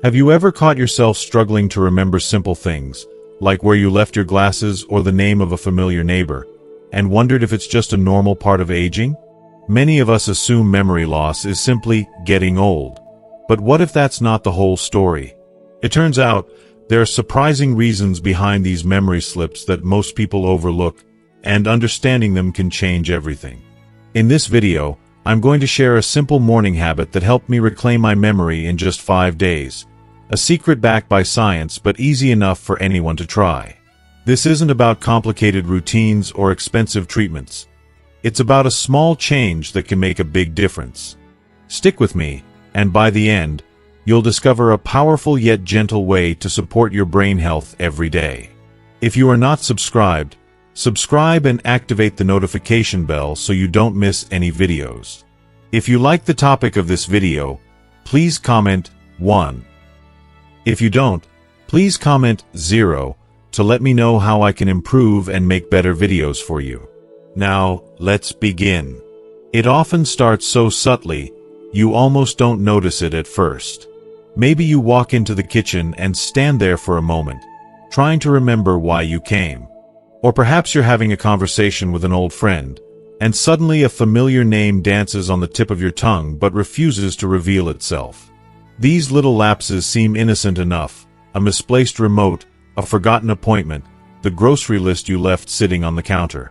Have you ever caught yourself struggling to remember simple things, like where you left your glasses or the name of a familiar neighbor, and wondered if it's just a normal part of aging? Many of us assume memory loss is simply getting old. But what if that's not the whole story? It turns out, there are surprising reasons behind these memory slips that most people overlook, and understanding them can change everything. In this video, I'm going to share a simple morning habit that helped me reclaim my memory in just 5 days. A secret backed by science, but easy enough for anyone to try. This isn't about complicated routines or expensive treatments. It's about a small change that can make a big difference. Stick with me, and by the end, you'll discover a powerful yet gentle way to support your brain health every day. If you are not subscribed, subscribe and activate the notification bell so you don't miss any videos. If you like the topic of this video, please comment 1. If you don't, please comment 0 to let me know how I can improve and make better videos for you. Now, let's begin. It often starts so subtly, you almost don't notice it at first. Maybe you walk into the kitchen and stand there for a moment, trying to remember why you came. Or perhaps you're having a conversation with an old friend, and suddenly a familiar name dances on the tip of your tongue but refuses to reveal itself. These little lapses seem innocent enough: a misplaced remote, a forgotten appointment, the grocery list you left sitting on the counter.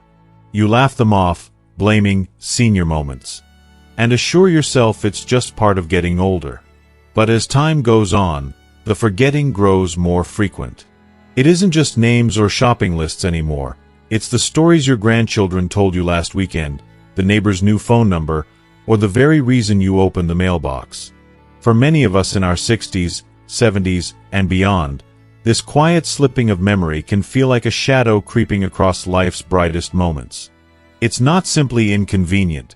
You laugh them off, blaming senior moments, and assure yourself it's just part of getting older. But as time goes on, the forgetting grows more frequent. It isn't just names or shopping lists anymore. It's the stories your grandchildren told you last weekend, the neighbor's new phone number, or the very reason you opened the mailbox. For many of us in our 60s, 70s, and beyond, this quiet slipping of memory can feel like a shadow creeping across life's brightest moments. It's not simply inconvenient.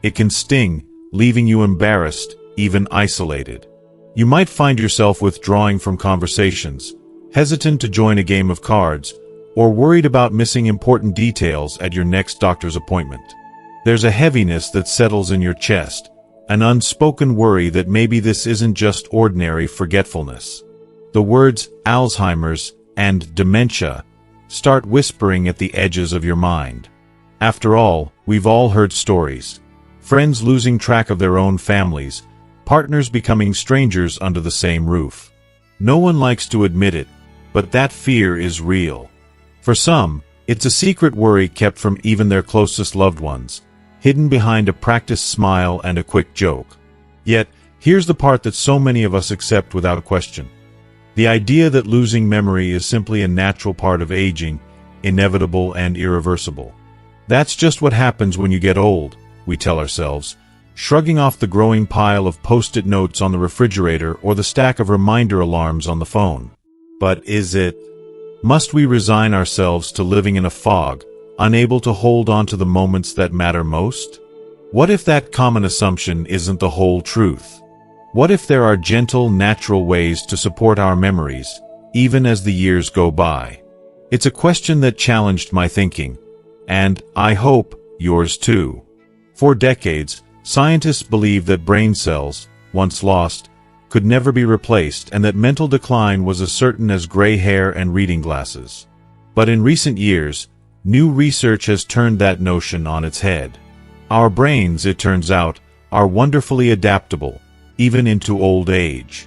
It can sting, leaving you embarrassed, even isolated. You might find yourself withdrawing from conversations, hesitant to join a game of cards, or worried about missing important details at your next doctor's appointment. There's a heaviness that settles in your chest, an unspoken worry that maybe this isn't just ordinary forgetfulness. The words Alzheimer's and dementia start whispering at the edges of your mind. After all, we've all heard stories. Friends losing track of their own families, partners becoming strangers under the same roof. No one likes to admit it, but that fear is real. For some, it's a secret worry kept from even their closest loved ones, hidden behind a practiced smile and a quick joke. Yet, here's the part that so many of us accept without question. The idea that losing memory is simply a natural part of aging, inevitable and irreversible. That's just what happens when you get old, we tell ourselves, shrugging off the growing pile of post-it notes on the refrigerator or the stack of reminder alarms on the phone. But is it? Must we resign ourselves to living in a fog, unable to hold on to the moments that matter most? What if that common assumption isn't the whole truth? What if there are gentle, natural ways to support our memories, even as the years go by? It's a question that challenged my thinking, and I hope yours too. For decades, scientists believed that brain cells, once lost, could never be replaced, and that mental decline was as certain as gray hair and reading glasses. But in recent years, new research has turned that notion on its head. Our brains, it turns out, are wonderfully adaptable, even into old age.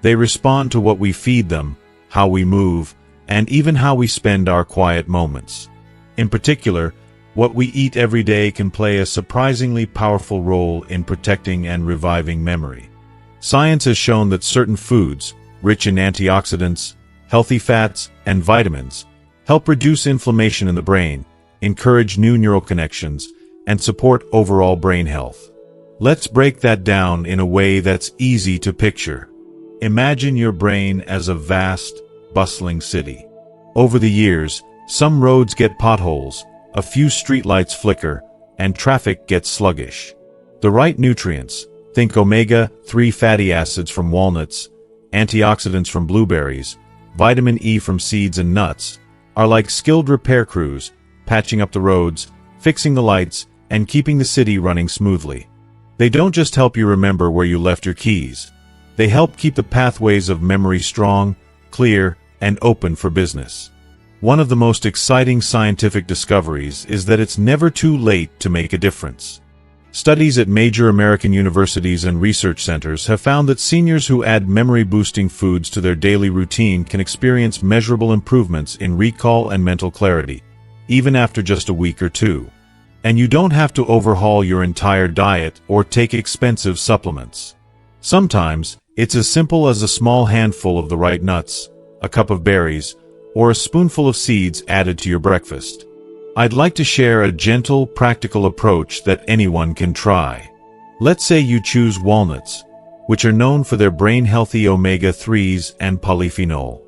They respond to what we feed them, how we move, and even how we spend our quiet moments. In particular, what we eat every day can play a surprisingly powerful role in protecting and reviving memory. Science has shown that certain foods, rich in antioxidants, healthy fats, and vitamins, help reduce inflammation in the brain, encourage new neural connections, and support overall brain health. Let's break that down in a way that's easy to picture. Imagine your brain as a vast, bustling city. Over the years, some roads get potholes, a few streetlights flicker, and traffic gets sluggish. The right nutrients, think omega-3 fatty acids from walnuts, antioxidants from blueberries, vitamin E from seeds and nuts, are like skilled repair crews, patching up the roads, fixing the lights, and keeping the city running smoothly. They don't just help you remember where you left your keys. They help keep the pathways of memory strong, clear, and open for business. One of the most exciting scientific discoveries is that it's never too late to make a difference. Studies at major American universities and research centers have found that seniors who add memory-boosting foods to their daily routine can experience measurable improvements in recall and mental clarity, even after just a week or two. And you don't have to overhaul your entire diet or take expensive supplements. Sometimes, it's as simple as a small handful of the right nuts, a cup of berries, or a spoonful of seeds added to your breakfast. I'd like to share a gentle, practical approach that anyone can try. Let's say you choose walnuts, which are known for their brain-healthy omega-3s and polyphenol.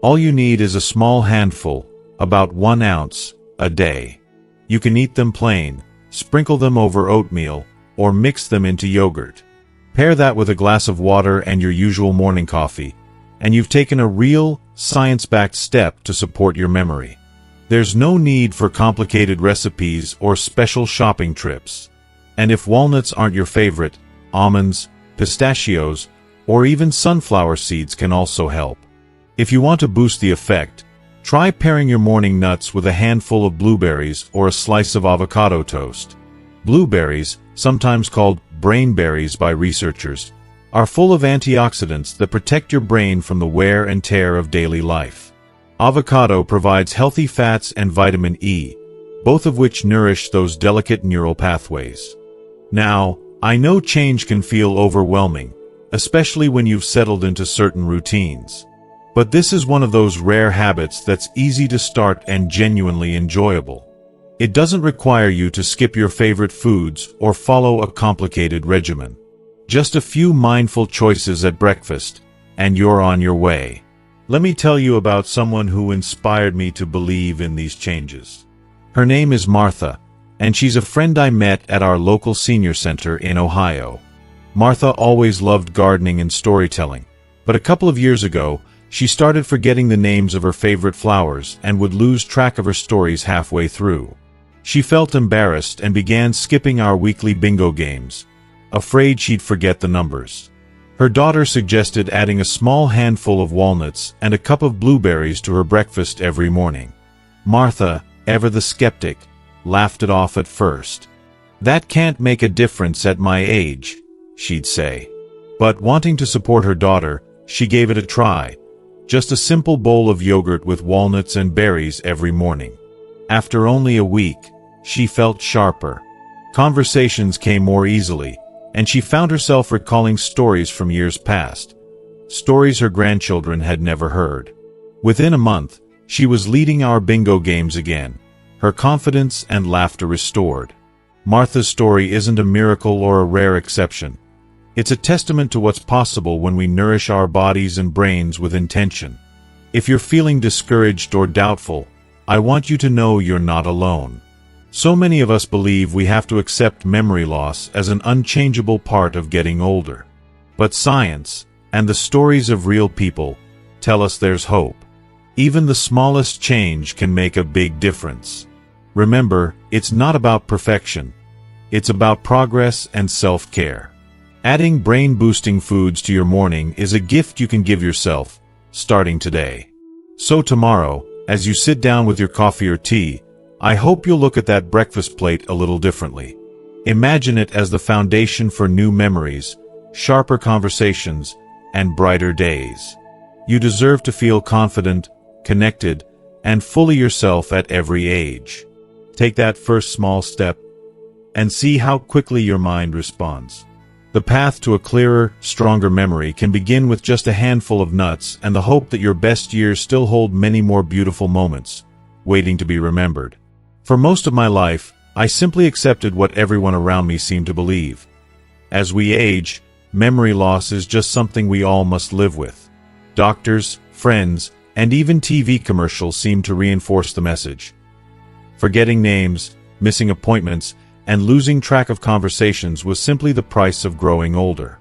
All you need is a small handful, about 1 ounce, a day. You can eat them plain, sprinkle them over oatmeal, or mix them into yogurt. Pair that with a glass of water and your usual morning coffee, and you've taken a real, science-backed step to support your memory. There's no need for complicated recipes or special shopping trips. And if walnuts aren't your favorite, almonds, pistachios, or even sunflower seeds can also help. If you want to boost the effect, try pairing your morning nuts with a handful of blueberries or a slice of avocado toast. Blueberries, sometimes called brain berries by researchers, are full of antioxidants that protect your brain from the wear and tear of daily life. Avocado provides healthy fats and vitamin E, both of which nourish those delicate neural pathways. Now, I know change can feel overwhelming, especially when you've settled into certain routines. But this is one of those rare habits that's easy to start and genuinely enjoyable. It doesn't require you to skip your favorite foods or follow a complicated regimen. Just a few mindful choices at breakfast, and you're on your way. Let me tell you about someone who inspired me to believe in these changes. Her name is Martha, and she's a friend I met at our local senior center in Ohio. Martha always loved gardening and storytelling, but a couple of years ago, she started forgetting the names of her favorite flowers and would lose track of her stories halfway through. She felt embarrassed and began skipping our weekly bingo games, afraid she'd forget the numbers. Her daughter suggested adding a small handful of walnuts and a cup of blueberries to her breakfast every morning. Martha, ever the skeptic, laughed it off at first. "That can't make a difference at my age," she'd say. But wanting to support her daughter, she gave it a try. Just a simple bowl of yogurt with walnuts and berries every morning. After only a week, she felt sharper. Conversations came more easily, and she found herself recalling stories from years past, stories her grandchildren had never heard. Within a month, she was leading our bingo games again, her confidence and laughter restored. Martha's story isn't a miracle or a rare exception. It's a testament to what's possible when we nourish our bodies and brains with intention. If you're feeling discouraged or doubtful, I want you to know you're not alone. So many of us believe we have to accept memory loss as an unchangeable part of getting older. But science, and the stories of real people, tell us there's hope. Even the smallest change can make a big difference. Remember, it's not about perfection. It's about progress and self-care. Adding brain-boosting foods to your morning is a gift you can give yourself, starting today. So tomorrow, as you sit down with your coffee or tea, I hope you'll look at that breakfast plate a little differently. Imagine it as the foundation for new memories, sharper conversations, and brighter days. You deserve to feel confident, connected, and fully yourself at every age. Take that first small step, and see how quickly your mind responds. The path to a clearer, stronger memory can begin with just a handful of nuts and the hope that your best years still hold many more beautiful moments, waiting to be remembered. For most of my life, I simply accepted what everyone around me seemed to believe. As we age, memory loss is just something we all must live with. Doctors, friends, and even TV commercials seem to reinforce the message. Forgetting names, missing appointments, and losing track of conversations was simply the price of growing older.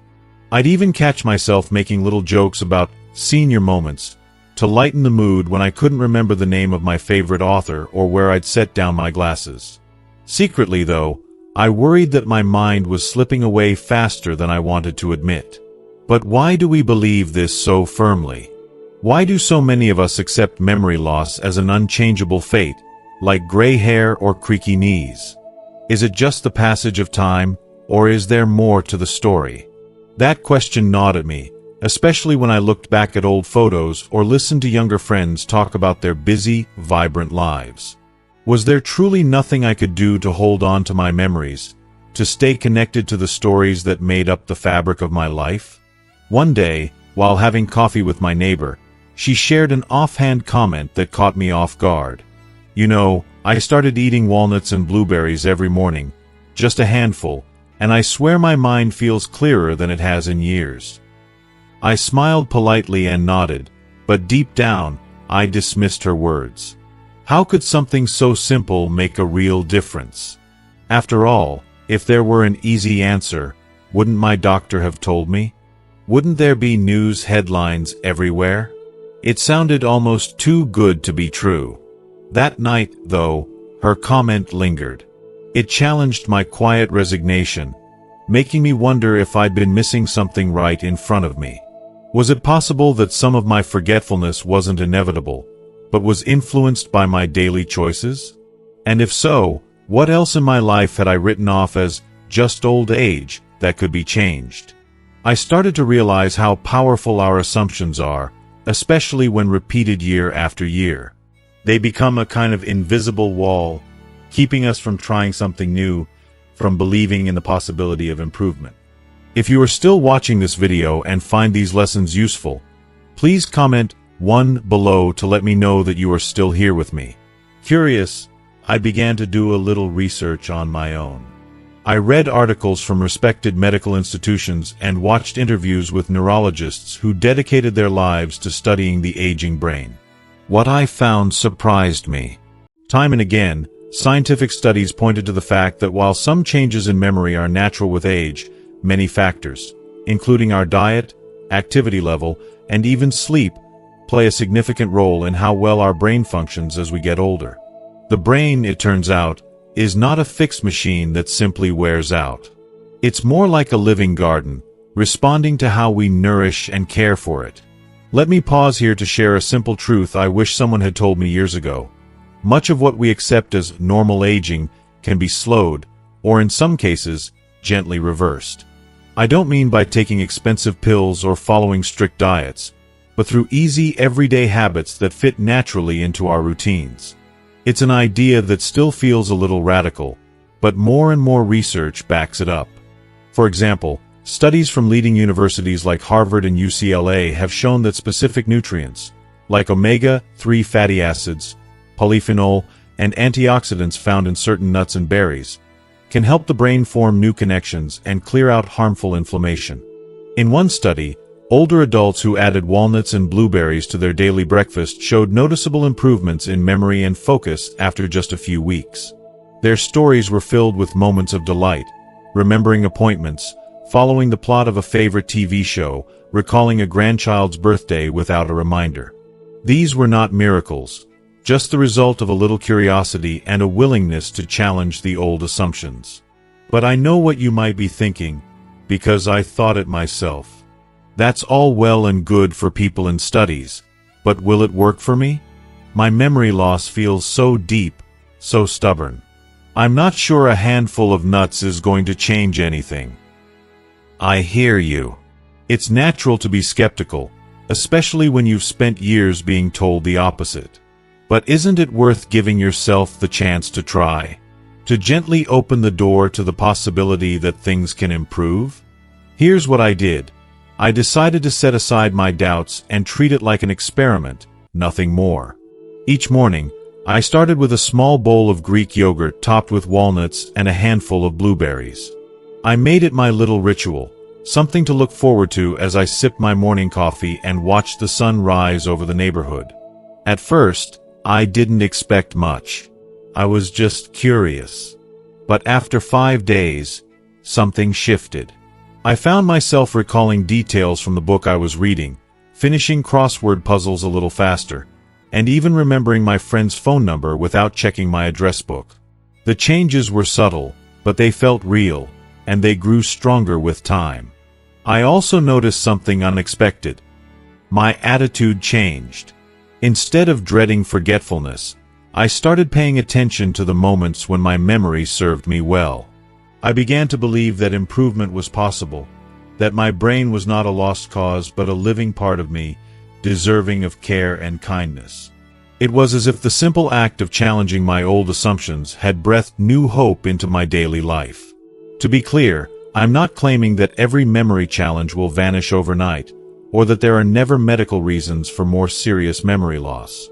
I'd even catch myself making little jokes about senior moments, to lighten the mood when I couldn't remember the name of my favorite author or where I'd set down my glasses. Secretly, though, I worried that my mind was slipping away faster than I wanted to admit. But why do we believe this so firmly? Why do so many of us accept memory loss as an unchangeable fate, like gray hair or creaky knees? Is it just the passage of time, or is there more to the story? That question gnawed at me, especially when I looked back at old photos or listened to younger friends talk about their busy, vibrant lives. Was there truly nothing I could do to hold on to my memories, to stay connected to the stories that made up the fabric of my life? One day, while having coffee with my neighbor, she shared an offhand comment that caught me off guard. "You know, I started eating walnuts and blueberries every morning, just a handful, and I swear my mind feels clearer than it has in years." I smiled politely and nodded, but deep down, I dismissed her words. How could something so simple make a real difference? After all, if there were an easy answer, wouldn't my doctor have told me? Wouldn't there be news headlines everywhere? It sounded almost too good to be true. That night, though, her comment lingered. It challenged my quiet resignation, making me wonder if I'd been missing something right in front of me. Was it possible that some of my forgetfulness wasn't inevitable, but was influenced by my daily choices? And if so, what else in my life had I written off as just old age that could be changed? I started to realize how powerful our assumptions are, especially when repeated year after year. They become a kind of invisible wall, keeping us from trying something new, from believing in the possibility of improvement. If you are still watching this video and find these lessons useful, please comment 1 below to let me know that you are still here with me. Curious, I began to do a little research on my own. I read articles from respected medical institutions and watched interviews with neurologists who dedicated their lives to studying the aging brain. What I found surprised me. Time and again, scientific studies pointed to the fact that while some changes in memory are natural with age, many factors, including our diet, activity level, and even sleep, play a significant role in how well our brain functions as we get older. The brain, it turns out, is not a fixed machine that simply wears out. It's more like a living garden, responding to how we nourish and care for it. Let me pause here to share a simple truth I wish someone had told me years ago. Much of what we accept as normal aging can be slowed, or in some cases, gently reversed. I don't mean by taking expensive pills or following strict diets, but through easy, everyday habits that fit naturally into our routines. It's an idea that still feels a little radical, but more and more research backs it up. For example, studies from leading universities like Harvard and UCLA have shown that specific nutrients, like omega-3 fatty acids, polyphenol, and antioxidants found in certain nuts and berries, can help the brain form new connections and clear out harmful inflammation. In one study, older adults who added walnuts and blueberries to their daily breakfast showed noticeable improvements in memory and focus after just a few weeks. Their stories were filled with moments of delight, remembering appointments, following the plot of a favorite TV show, recalling a grandchild's birthday without a reminder. These were not miracles, just the result of a little curiosity and a willingness to challenge the old assumptions. But I know what you might be thinking, because I thought it myself. That's all well and good for people in studies, but will it work for me? My memory loss feels so deep, so stubborn. I'm not sure a handful of nuts is going to change anything. I hear you. It's natural to be skeptical, especially when you've spent years being told the opposite. But isn't it worth giving yourself the chance to try? To gently open the door to the possibility that things can improve? Here's what I did. I decided to set aside my doubts and treat it like an experiment, nothing more. Each morning, I started with a small bowl of Greek yogurt topped with walnuts and a handful of blueberries. I made it my little ritual, something to look forward to as I sipped my morning coffee and watched the sun rise over the neighborhood. At first, I didn't expect much. I was just curious. But after 5 days, something shifted. I found myself recalling details from the book I was reading, finishing crossword puzzles a little faster, and even remembering my friend's phone number without checking my address book. The changes were subtle, but they felt real, and they grew stronger with time. I also noticed something unexpected. My attitude changed. Instead of dreading forgetfulness, I started paying attention to the moments when my memory served me well. I began to believe that improvement was possible, that my brain was not a lost cause but a living part of me, deserving of care and kindness. It was as if the simple act of challenging my old assumptions had breathed new hope into my daily life. To be clear, I'm not claiming that every memory challenge will vanish overnight, or that there are never medical reasons for more serious memory loss.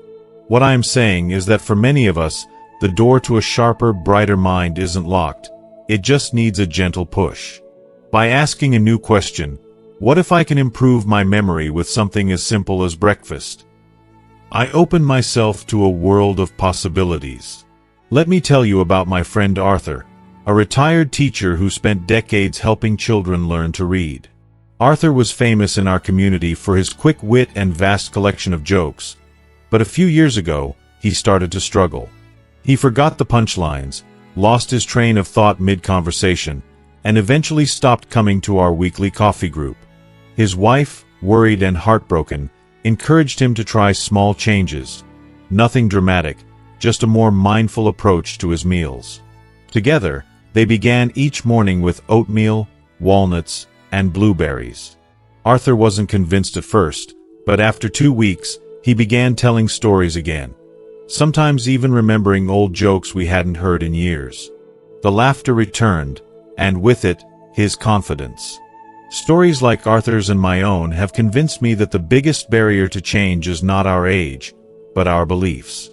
What I am saying is that for many of us, the door to a sharper, brighter mind isn't locked. It just needs a gentle push. By asking a new question, what if I can improve my memory with something as simple as breakfast? I open myself to a world of possibilities. Let me tell you about my friend Arthur, a retired teacher who spent decades helping children learn to read. Arthur was famous in our community for his quick wit and vast collection of jokes, but a few years ago, he started to struggle. He forgot the punchlines, lost his train of thought mid-conversation, and eventually stopped coming to our weekly coffee group. His wife, worried and heartbroken, encouraged him to try small changes. Nothing dramatic, just a more mindful approach to his meals. Together, they began each morning with oatmeal, walnuts, and blueberries. Arthur wasn't convinced at first, but after 2 weeks, he began telling stories again, sometimes even remembering old jokes we hadn't heard in years. The laughter returned, and with it, his confidence. Stories like Arthur's and my own have convinced me that the biggest barrier to change is not our age, but our beliefs.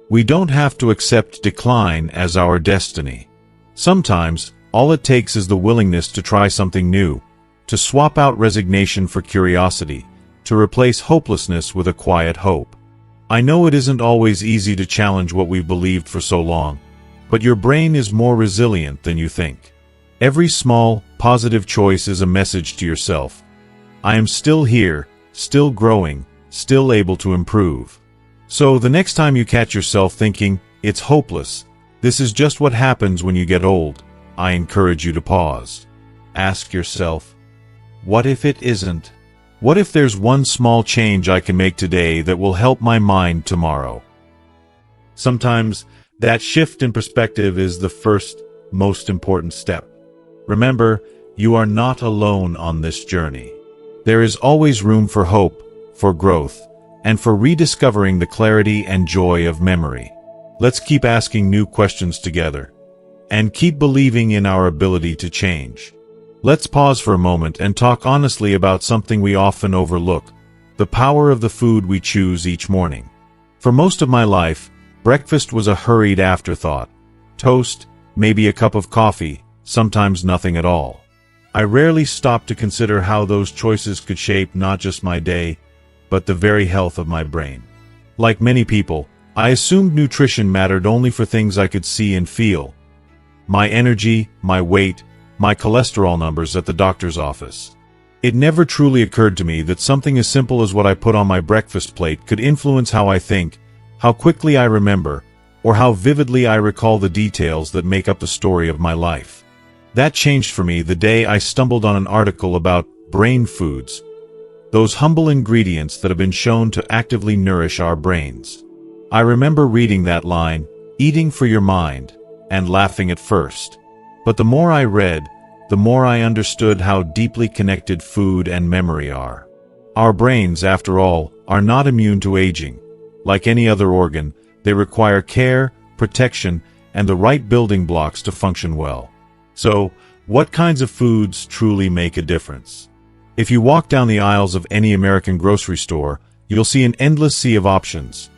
We don't have to accept decline as our destiny. Sometimes, all it takes is the willingness to try something new, to swap out resignation for curiosity, to replace hopelessness with a quiet hope. I know it isn't always easy to challenge what we've believed for so long, but your brain is more resilient than you think. Every small, positive choice is a message to yourself. I am still here, still growing, still able to improve. So the next time you catch yourself thinking, it's hopeless, this is just what happens when you get old, I encourage you to pause. Ask yourself, what if it isn't? What if there's one small change I can make today that will help my mind tomorrow? Sometimes, that shift in perspective is the first, most important step. Remember, you are not alone on this journey. There is always room for hope, for growth, and for rediscovering the clarity and joy of memory. Let's keep asking new questions together, and keep believing in our ability to change. Let's pause for a moment and talk honestly about something we often overlook, the power of the food we choose each morning. For most of my life, breakfast was a hurried afterthought. Toast, maybe a cup of coffee, sometimes nothing at all. I rarely stopped to consider how those choices could shape not just my day, but the very health of my brain. Like many people, I assumed nutrition mattered only for things I could see and feel. My energy, my weight, my cholesterol numbers at the doctor's office. It never truly occurred to me that something as simple as what I put on my breakfast plate could influence how I think, how quickly I remember, or how vividly I recall the details that make up the story of my life. That changed for me the day I stumbled on an article about brain foods, those humble ingredients that have been shown to actively nourish our brains. I remember reading that line, eating for your mind, and laughing at first. But the more I read, the more I understood how deeply connected food and memory are. Our brains, after all, are not immune to aging. Like any other organ, they require care, protection, and the right building blocks to function well. So, what kinds of foods truly make a difference? If you walk down the aisles of any American grocery store, you'll see an endless sea of options.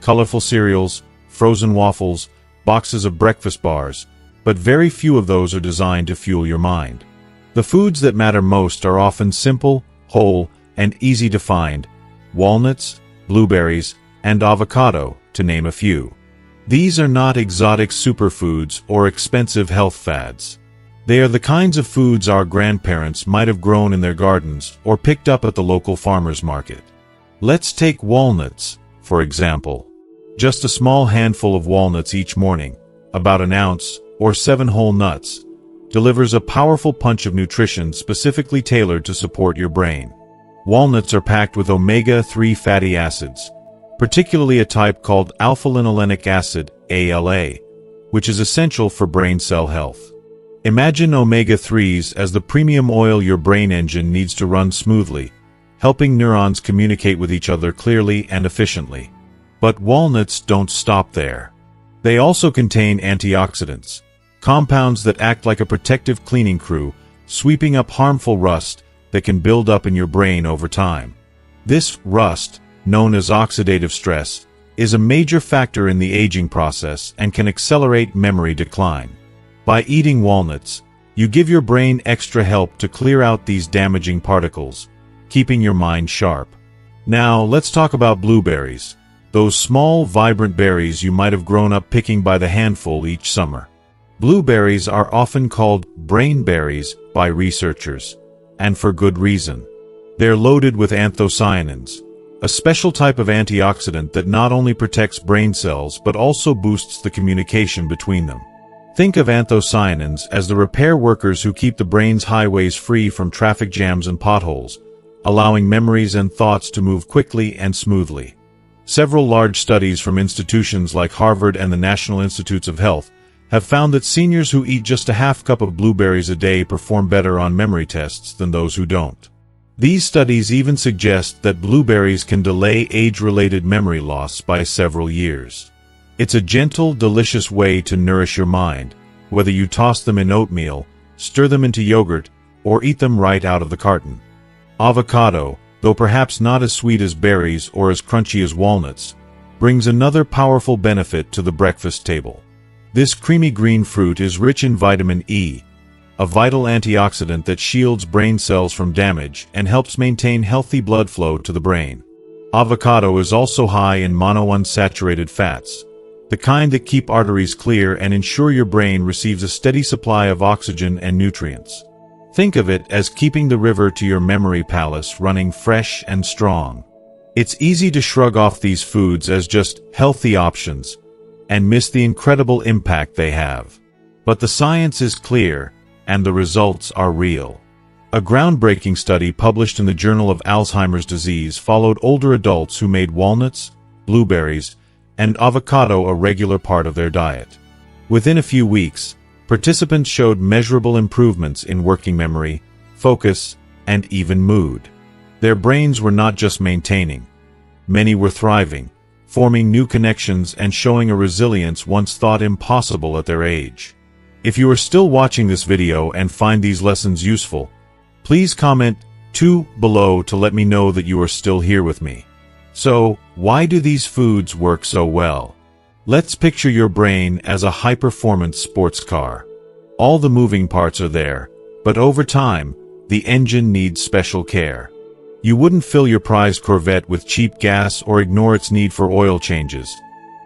Colorful cereals, frozen waffles, boxes of breakfast bars, but very few of those are designed to fuel your mind. The foods that matter most are often simple, whole, and easy to find: walnuts, blueberries, and avocado, to name a few. These are not exotic superfoods or expensive health fads. They are the kinds of foods our grandparents might have grown in their gardens or picked up at the local farmer's market. Let's take walnuts, for example. Just a small handful of walnuts each morning, about an ounce, or 7 whole nuts, delivers a powerful punch of nutrition specifically tailored to support your brain. Walnuts are packed with omega-3 fatty acids, particularly a type called alpha-linolenic acid, ALA, which is essential for brain cell health. Imagine omega-3s as the premium oil your brain engine needs to run smoothly, helping neurons communicate with each other clearly and efficiently. But walnuts don't stop there. They also contain antioxidants, compounds that act like a protective cleaning crew, sweeping up harmful rust that can build up in your brain over time. This rust, known as oxidative stress, is a major factor in the aging process and can accelerate memory decline. By eating walnuts, you give your brain extra help to clear out these damaging particles, keeping your mind sharp. Now, let's talk about blueberries, those small, vibrant berries you might have grown up picking by the handful each summer. Blueberries are often called brain berries by researchers, and for good reason. They're loaded with anthocyanins, a special type of antioxidant that not only protects brain cells but also boosts the communication between them. Think of anthocyanins as the repair workers who keep the brain's highways free from traffic jams and potholes, allowing memories and thoughts to move quickly and smoothly. Several large studies from institutions like Harvard and the National Institutes of Health have found that seniors who eat just a half cup of blueberries a day perform better on memory tests than those who don't. These studies even suggest that blueberries can delay age-related memory loss by several years. It's a gentle, delicious way to nourish your mind, whether you toss them in oatmeal, stir them into yogurt, or eat them right out of the carton. Avocado, though perhaps not as sweet as berries or as crunchy as walnuts, brings another powerful benefit to the breakfast table. This creamy green fruit is rich in vitamin E, a vital antioxidant that shields brain cells from damage and helps maintain healthy blood flow to the brain. Avocado is also high in monounsaturated fats, the kind that keep arteries clear and ensure your brain receives a steady supply of oxygen and nutrients. Think of it as keeping the river to your memory palace running fresh and strong. It's easy to shrug off these foods as just healthy options and miss the incredible impact they have. But the science is clear, and the results are real. A groundbreaking study published in the Journal of Alzheimer's Disease followed older adults who made walnuts, blueberries, and avocado a regular part of their diet. Within a few weeks, participants showed measurable improvements in working memory, focus, and even mood. Their brains were not just maintaining. Many were thriving, forming new connections and showing a resilience once thought impossible at their age. If you are still watching this video and find these lessons useful, please comment 2 below to let me know that you are still here with me. So, why do these foods work so well? Let's picture your brain as a high-performance sports car. All the moving parts are there, but over time, the engine needs special care. You wouldn't fill your prized Corvette with cheap gas or ignore its need for oil changes.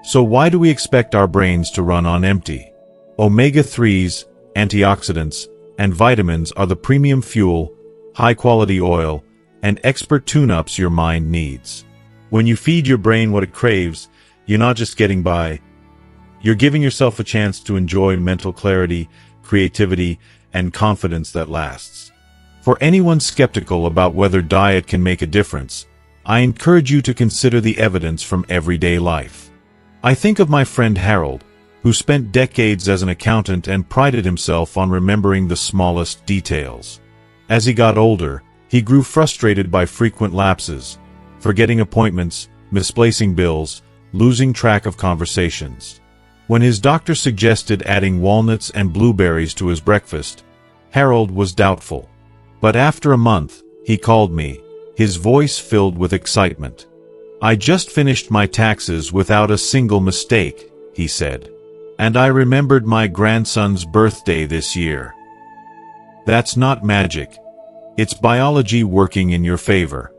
So why do we expect our brains to run on empty? Omega-3s, antioxidants, and vitamins are the premium fuel, high-quality oil, and expert tune-ups your mind needs. When you feed your brain what it craves, you're not just getting by. You're giving yourself a chance to enjoy mental clarity, creativity, and confidence that lasts. For anyone skeptical about whether diet can make a difference, I encourage you to consider the evidence from everyday life. I think of my friend Harold, who spent decades as an accountant and prided himself on remembering the smallest details. As he got older, he grew frustrated by frequent lapses, forgetting appointments, misplacing bills, losing track of conversations. When his doctor suggested adding walnuts and blueberries to his breakfast, Harold was doubtful. But after a month, he called me, his voice filled with excitement. "I just finished my taxes without a single mistake," he said. "And I remembered my grandson's birthday this year." That's not magic. It's biology working in your favor.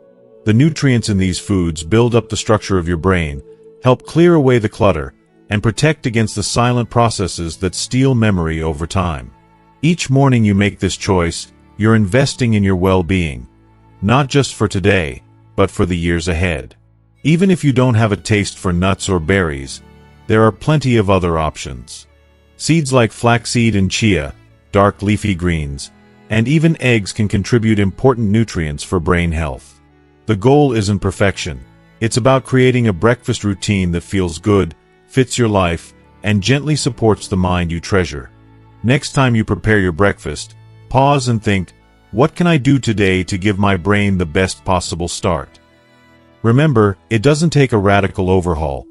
The nutrients in these foods build up the structure of your brain, help clear away the clutter, and protect against the silent processes that steal memory over time. Each morning you make this choice, you're investing in your well-being, not just for today, but for the years ahead. Even if you don't have a taste for nuts or berries, there are plenty of other options. Seeds like flaxseed and chia, dark leafy greens, and even eggs can contribute important nutrients for brain health. The goal isn't perfection. It's about creating a breakfast routine that feels good, fits your life, and gently supports the mind you treasure. Next time you prepare your breakfast, pause and think, what can I do today to give my brain the best possible start? Remember, it doesn't take a radical overhaul.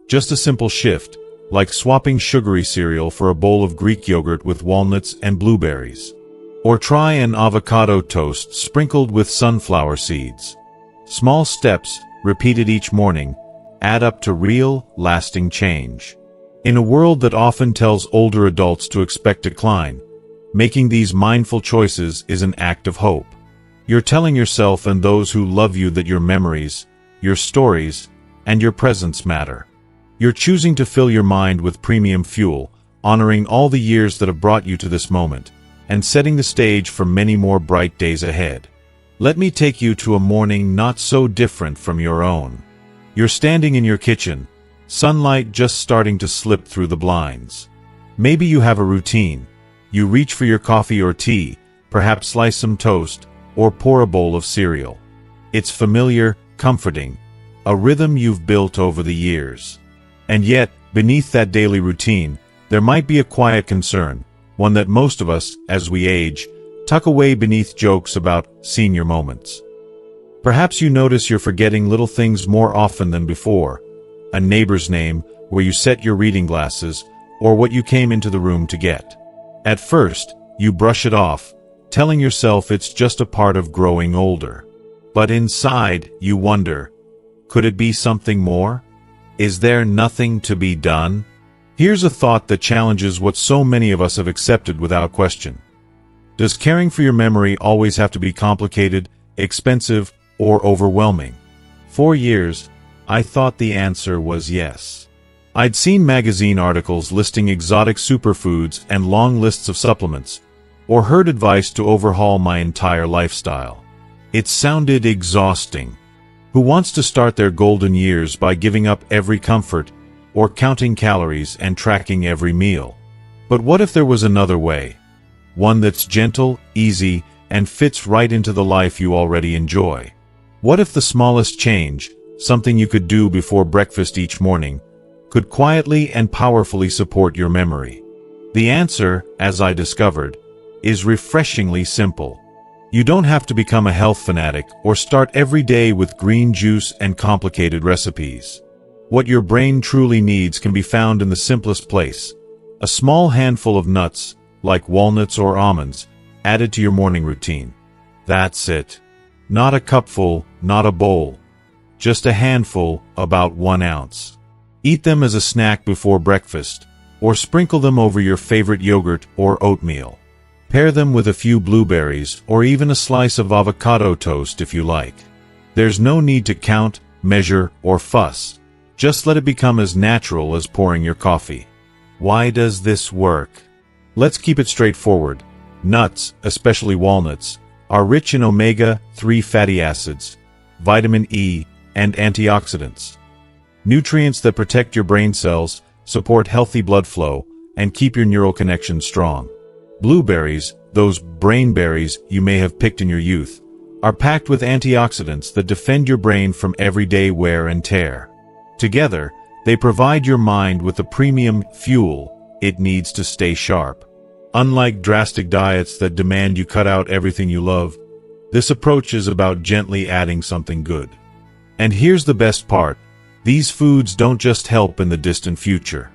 Just a simple shift, like swapping sugary cereal for a bowl of Greek yogurt with walnuts and blueberries. Or try an avocado toast sprinkled with sunflower seeds. Small steps, repeated each morning, add up to real, lasting change. In a world that often tells older adults to expect decline, making these mindful choices is an act of hope. You're telling yourself and those who love you that your memories, your stories, and your presence matter. You're choosing to fill your mind with premium fuel, honoring all the years that have brought you to this moment, and setting the stage for many more bright days ahead. Let me take you to a morning not so different from your own. You're standing in your kitchen, sunlight just starting to slip through the blinds. Maybe you have a routine. You reach for your coffee or tea, perhaps slice some toast, or pour a bowl of cereal. It's familiar, comforting, a rhythm you've built over the years. And yet, beneath that daily routine, there might be a quiet concern, one that most of us, as we age, tuck away beneath jokes about senior moments. Perhaps you notice you're forgetting little things more often than before. A neighbor's name, where you set your reading glasses, or what you came into the room to get. At first, you brush it off, telling yourself it's just a part of growing older. But inside, you wonder, could it be something more? Is there nothing to be done? Here's a thought that challenges what so many of us have accepted without question. Does caring for your memory always have to be complicated, expensive, or overwhelming? For years, I thought the answer was yes. I'd seen magazine articles listing exotic superfoods and long lists of supplements, or heard advice to overhaul my entire lifestyle. It sounded exhausting. Who wants to start their golden years by giving up every comfort, or counting calories and tracking every meal? But what if there was another way? One that's gentle, easy, and fits right into the life you already enjoy. What if the smallest change, something you could do before breakfast each morning, could quietly and powerfully support your memory? The answer, as I discovered, is refreshingly simple. You don't have to become a health fanatic or start every day with green juice and complicated recipes. What your brain truly needs can be found in the simplest place. A small handful of nuts, like walnuts or almonds, added to your morning routine. That's it. Not a cupful, not a bowl. Just a handful, about 1 ounce. Eat them as a snack before breakfast, or sprinkle them over your favorite yogurt or oatmeal. Pair them with a few blueberries or even a slice of avocado toast if you like. There's no need to count, measure, or fuss. Just let it become as natural as pouring your coffee. Why does this work? Let's keep it straightforward. Nuts, especially walnuts, are rich in omega-3 fatty acids, vitamin E, and antioxidants. Nutrients that protect your brain cells, support healthy blood flow, and keep your neural connections strong. Blueberries, those brain berries you may have picked in your youth, are packed with antioxidants that defend your brain from everyday wear and tear. Together, they provide your mind with the premium fuel it needs to stay sharp. Unlike drastic diets that demand you cut out everything you love, this approach is about gently adding something good. And here's the best part. These foods don't just help in the distant future.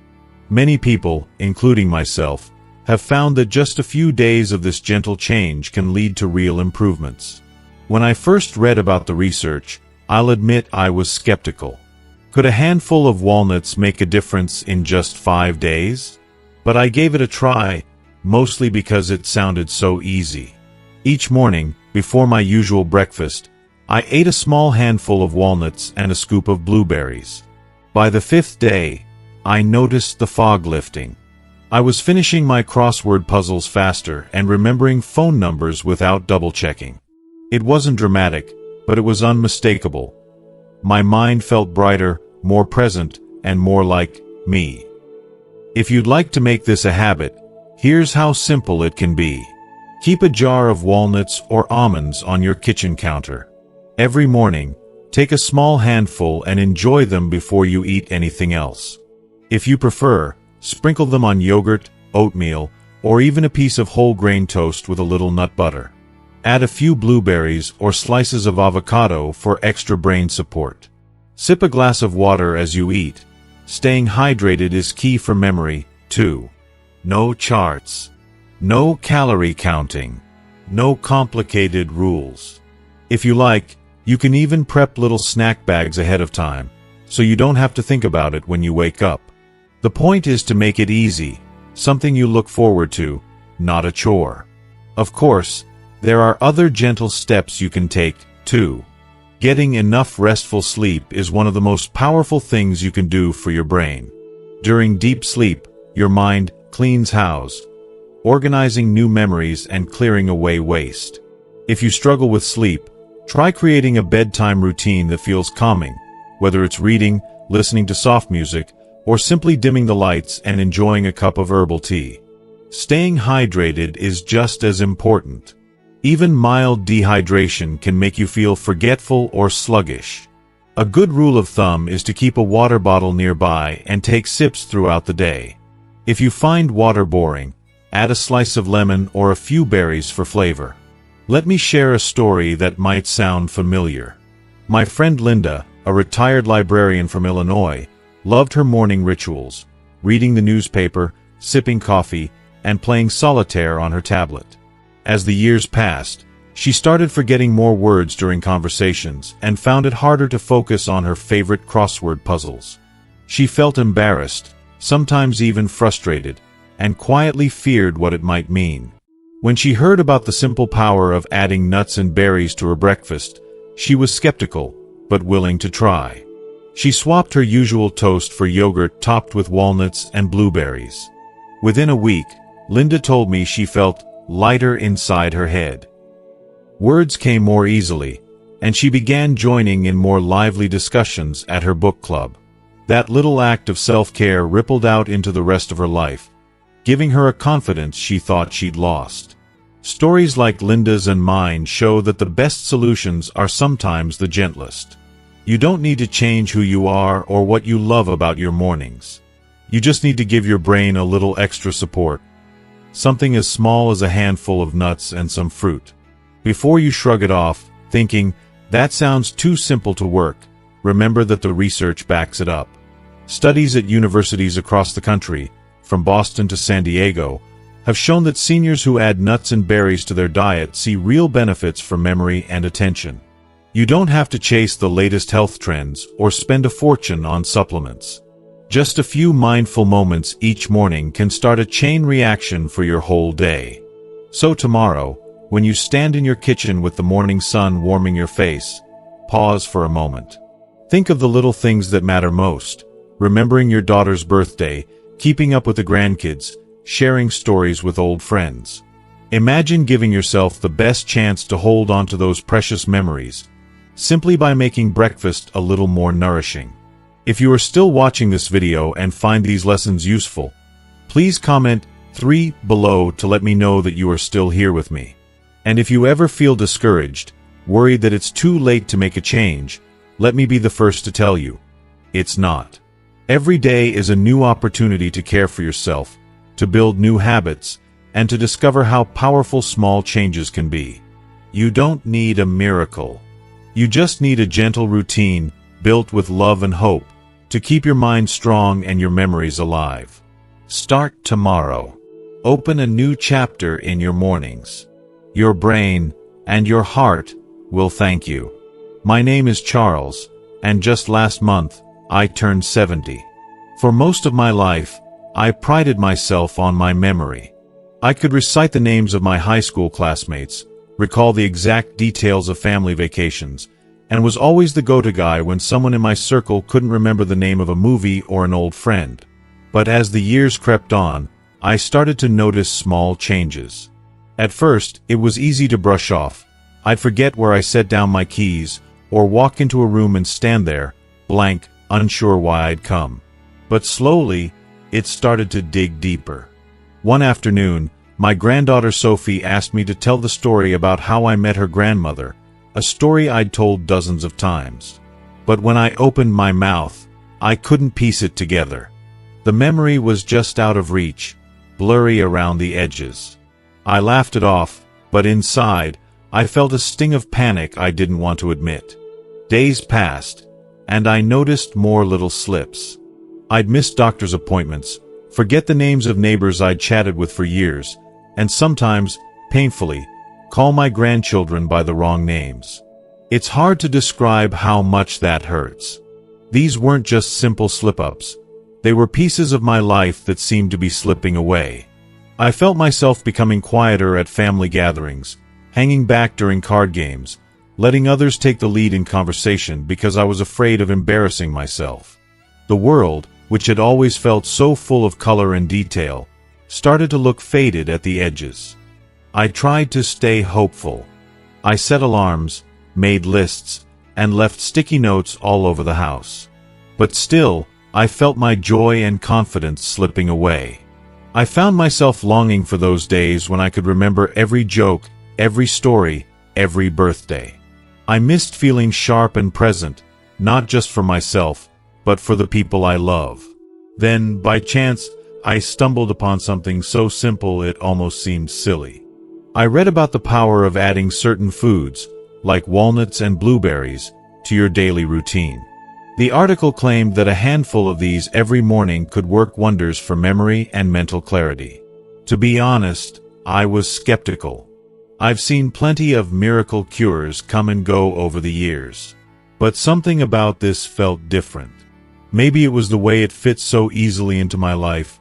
Many people, including myself, have found that just a few days of this gentle change can lead to real improvements. When I first read about the research, I'll admit I was skeptical. Could a handful of walnuts make a difference in just 5 days? But I gave it a try, mostly because it sounded so easy. Each morning, before my usual breakfast, I ate a small handful of walnuts and a scoop of blueberries. By the 5th day, I noticed the fog lifting. I was finishing my crossword puzzles faster and remembering phone numbers without double-checking. It wasn't dramatic, but it was unmistakable. My mind felt brighter, more present, and more like me. If you'd like to make this a habit, Here's how simple it can be. Keep a jar of walnuts or almonds on your kitchen counter. Every morning, take a small handful and enjoy them before you eat anything else. If you prefer, sprinkle them on yogurt, oatmeal, or even a piece of whole grain toast with a little nut butter. Add a few blueberries or slices of avocado for extra brain support. Sip a glass of water as you eat. Staying hydrated is key for memory, too. No charts. No calorie counting. No complicated rules. If you like, you can even prep little snack bags ahead of time, so you don't have to think about it when you wake up. The point is to make it easy, something you look forward to, not a chore. Of course, there are other gentle steps you can take, too. Getting enough restful sleep is one of the most powerful things you can do for your brain. During deep sleep, your mind cleans house, organizing new memories and clearing away waste. If you struggle with sleep, try creating a bedtime routine that feels calming, whether it's reading, listening to soft music, or simply dimming the lights and enjoying a cup of herbal tea. Staying hydrated is just as important. Even mild dehydration can make you feel forgetful or sluggish. A good rule of thumb is to keep a water bottle nearby and take sips throughout the day. If you find water boring, add a slice of lemon or a few berries for flavor. Let me share a story that might sound familiar. My friend Linda, a retired librarian from Illinois, loved her morning rituals, reading the newspaper, sipping coffee, and playing solitaire on her tablet. As the years passed, she started forgetting more words during conversations and found it harder to focus on her favorite crossword puzzles. She felt embarrassed, sometimes even frustrated, and quietly feared what it might mean. When she heard about the simple power of adding nuts and berries to her breakfast, she was skeptical, but willing to try. She swapped her usual toast for yogurt topped with walnuts and blueberries. Within a week, Linda told me she felt lighter inside her head. Words came more easily, and she began joining in more lively discussions at her book club. That little act of self-care rippled out into the rest of her life, giving her a confidence she thought she'd lost. Stories like Linda's and mine show that the best solutions are sometimes the gentlest. You don't need to change who you are or what you love about your mornings. You just need to give your brain a little extra support. Something as small as a handful of nuts and some fruit. Before you shrug it off, thinking, that sounds too simple to work, remember that the research backs it up. Studies at universities across the country, from Boston to San Diego, have shown that seniors who add nuts and berries to their diet see real benefits for memory and attention. You don't have to chase the latest health trends or spend a fortune on supplements. Just a few mindful moments each morning can start a chain reaction for your whole day. So tomorrow, when you stand in your kitchen with the morning sun warming your face, pause for a moment. Think of the little things that matter most, remembering your daughter's birthday, keeping up with the grandkids, sharing stories with old friends. Imagine giving yourself the best chance to hold on to those precious memories, simply by making breakfast a little more nourishing. If you are still watching this video and find these lessons useful, please comment 3 below to let me know that you are still here with me. And if you ever feel discouraged, worried that it's too late to make a change, let me be the first to tell you, it's not. Every day is a new opportunity to care for yourself, to build new habits, and to discover how powerful small changes can be. You don't need a miracle. You just need a gentle routine built with love and hope to keep your mind strong and your memories alive. Start tomorrow. Open a new chapter in your mornings. Your brain and your heart will thank you. My name is Charles, and just last month, I turned 70. For most of my life, I prided myself on my memory. I could recite the names of my high school classmates, recall the exact details of family vacations, and was always the go-to guy when someone in my circle couldn't remember the name of a movie or an old friend. But as the years crept on, I started to notice small changes. At first, it was easy to brush off. I'd forget where I set down my keys, or walk into a room and stand there, blank, unsure why I'd come. But slowly, it started to dig deeper. One afternoon, my granddaughter Sophie asked me to tell the story about how I met her grandmother, a story I'd told dozens of times. But when I opened my mouth, I couldn't piece it together. The memory was just out of reach, blurry around the edges. I laughed it off, but inside, I felt a sting of panic I didn't want to admit. Days passed, and I noticed more little slips. I'd miss doctor's appointments, forget the names of neighbors I'd chatted with for years, and sometimes, painfully, call my grandchildren by the wrong names. It's hard to describe how much that hurts. These weren't just simple slip-ups. They were pieces of my life that seemed to be slipping away. I felt myself becoming quieter at family gatherings, hanging back during card games, letting others take the lead in conversation because I was afraid of embarrassing myself. The world, which had always felt so full of color and detail, started to look faded at the edges. I tried to stay hopeful. I set alarms, made lists, and left sticky notes all over the house. But still, I felt my joy and confidence slipping away. I found myself longing for those days when I could remember every joke, every story, every birthday. I missed feeling sharp and present, not just for myself, but for the people I love. Then, by chance, I stumbled upon something so simple it almost seemed silly. I read about the power of adding certain foods, like walnuts and blueberries, to your daily routine. The article claimed that a handful of these every morning could work wonders for memory and mental clarity. To be honest, I was skeptical. I've seen plenty of miracle cures come and go over the years. But something about this felt different. Maybe it was the way it fit so easily into my life,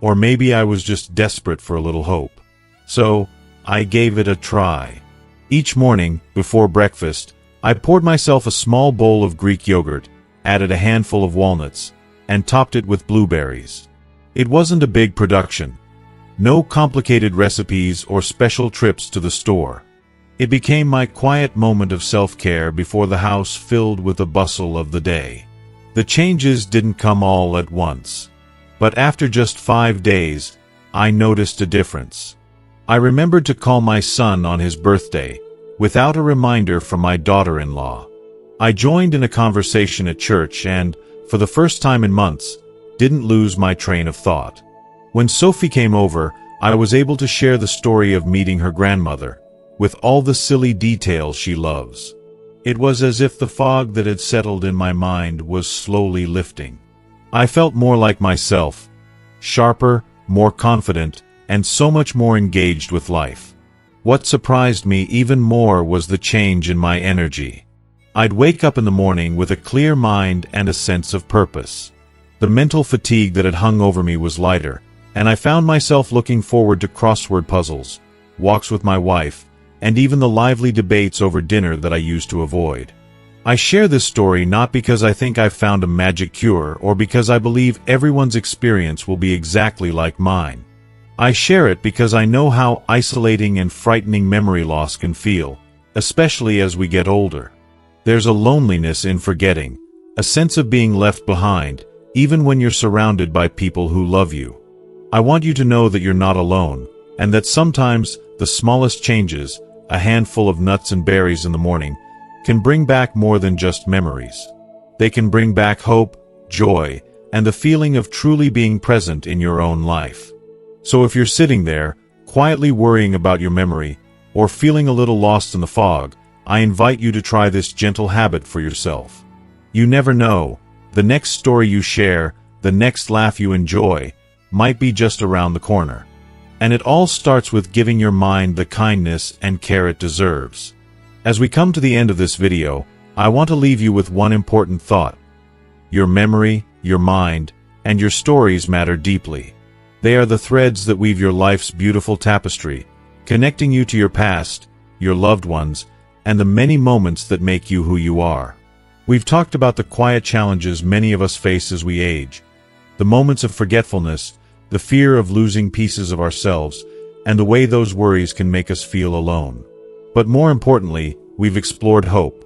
or maybe I was just desperate for a little hope. So, I gave it a try. Each morning, before breakfast, I poured myself a small bowl of Greek yogurt, added a handful of walnuts, and topped it with blueberries. It wasn't a big production. No complicated recipes or special trips to the store. It became my quiet moment of self-care before the house filled with the bustle of the day. The changes didn't come all at once. But after just 5 days, I noticed a difference. I remembered to call my son on his birthday, without a reminder from my daughter-in-law. I joined in a conversation at church and, for the first time in months, didn't lose my train of thought. When Sophie came over, I was able to share the story of meeting her grandmother, with all the silly details she loves. It was as if the fog that had settled in my mind was slowly lifting. I felt more like myself, sharper, more confident, and so much more engaged with life. What surprised me even more was the change in my energy. I'd wake up in the morning with a clear mind and a sense of purpose. The mental fatigue that had hung over me was lighter, and I found myself looking forward to crossword puzzles, walks with my wife, and even the lively debates over dinner that I used to avoid. I share this story not because I think I've found a magic cure or because I believe everyone's experience will be exactly like mine. I share it because I know how isolating and frightening memory loss can feel, especially as we get older. There's a loneliness in forgetting, a sense of being left behind, even when you're surrounded by people who love you. I want you to know that you're not alone, and that sometimes the smallest changes, a handful of nuts and berries in the morning, can bring back more than just memories. They can bring back hope, joy, and the feeling of truly being present in your own life. So if you're sitting there, quietly worrying about your memory, or feeling a little lost in the fog, I invite you to try this gentle habit for yourself. You never know, the next story you share, the next laugh you enjoy, might be just around the corner. And it all starts with giving your mind the kindness and care it deserves. As we come to the end of this video, I want to leave you with one important thought. Your memory, your mind, and your stories matter deeply. They are the threads that weave your life's beautiful tapestry, connecting you to your past, your loved ones, and the many moments that make you who you are. We've talked about the quiet challenges many of us face as we age, the moments of forgetfulness, the fear of losing pieces of ourselves, and the way those worries can make us feel alone. But more importantly, we've explored hope.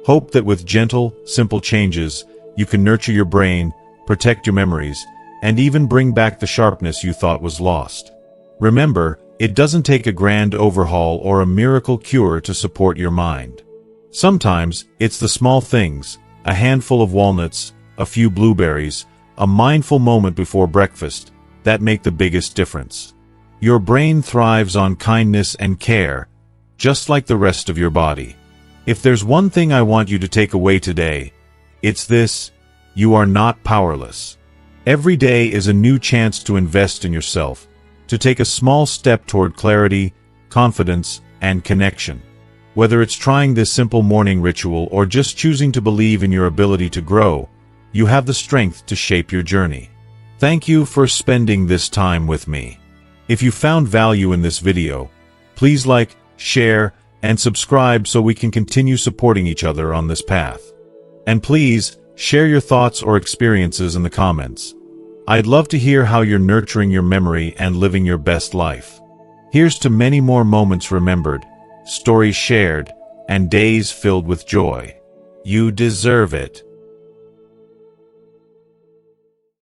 Hope that with gentle, simple changes, you can nurture your brain, protect your memories, and even bring back the sharpness you thought was lost. Remember, it doesn't take a grand overhaul or a miracle cure to support your mind. Sometimes, it's the small things, a handful of walnuts, a few blueberries, a mindful moment before breakfast, that make the biggest difference. Your brain thrives on kindness and care, just like the rest of your body. If there's one thing I want you to take away today, it's this: you are not powerless. Every day is a new chance to invest in yourself, to take a small step toward clarity, confidence, and connection. Whether it's trying this simple morning ritual or just choosing to believe in your ability to grow, you have the strength to shape your journey. Thank you for spending this time with me. If you found value in this video, please like, share, and subscribe so we can continue supporting each other on this path. And please, share your thoughts or experiences in the comments. I'd love to hear how you're nurturing your memory and living your best life. Here's to many more moments remembered, stories shared, and days filled with joy. You deserve it.